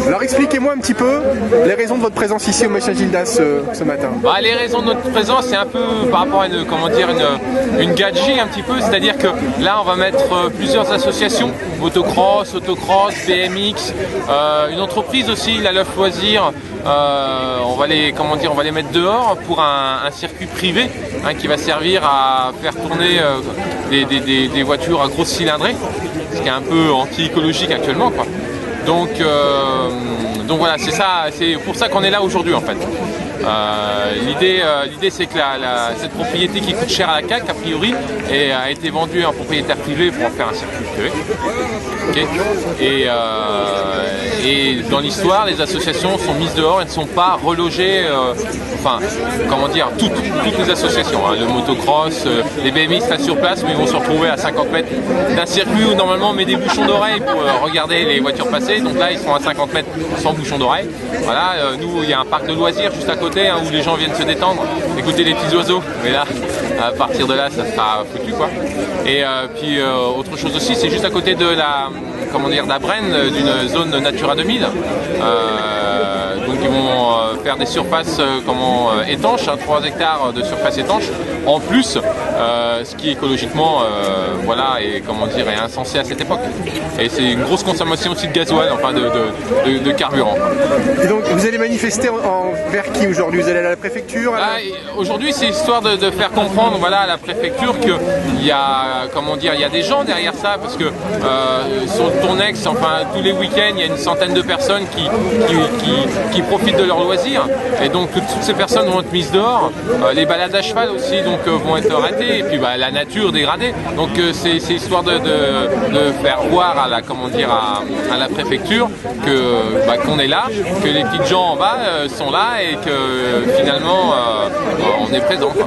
Alors expliquez-moi un petit peu les raisons de votre présence ici au Machin Gildas ce matin. Les raisons de notre présence, c'est un peu par rapport à une gagerie un petit peu, c'est-à-dire que là on va mettre plusieurs associations, motocross, autocross, BMX, une entreprise aussi, la Love Loisirs, on va les mettre dehors pour un circuit privé qui va servir à faire tourner des voitures à grosse cylindrée, ce qui est un peu anti-écologique actuellement, quoi. Donc voilà, c'est pour ça qu'on est là aujourd'hui en fait. L'idée c'est que cette propriété qui coûte cher à la CAC a priori a été vendue à un propriétaire privé pour en faire un circuit privé. Okay. Et dans l'histoire, les associations sont mises dehors et ne sont pas relogées, toutes les associations, le motocross, les BMX restent sur place, mais ils vont se retrouver à 50 mètres d'un circuit où normalement on met des bouchons d'oreilles pour regarder les voitures passer, donc là ils seront à 50 mètres sans bouchons d'oreilles. Voilà, nous il y a un parc de loisirs juste à côté où les gens viennent se détendre, écouter les petits oiseaux, mais là à partir de là ça sera foutu quoi. Et puis autre chose aussi, c'est juste à côté de la Brenne, d'une zone Natura 2000. Donc ils vont faire des surfaces étanches, 3 hectares de surface étanche, en plus, ce qui écologiquement est insensé à cette époque. Et c'est une grosse consommation aussi de gasoil, de carburant. Et donc vous allez manifester envers qui aujourd'hui? Vous allez à la préfecture? Aujourd'hui c'est histoire de faire comprendre à la préfecture qu'il y a des gens derrière ça, parce que sur le Tournex, tous les week-ends il y a une centaine de personnes qui profitent de leurs loisirs, et donc toutes ces personnes vont être mises dehors, les balades à cheval aussi vont être arrêtées, et puis la nature dégradée. Donc c'est histoire de faire voir à la préfecture qu'on est là, que les petites gens en bas sont là et que finalement on est présent, quoi.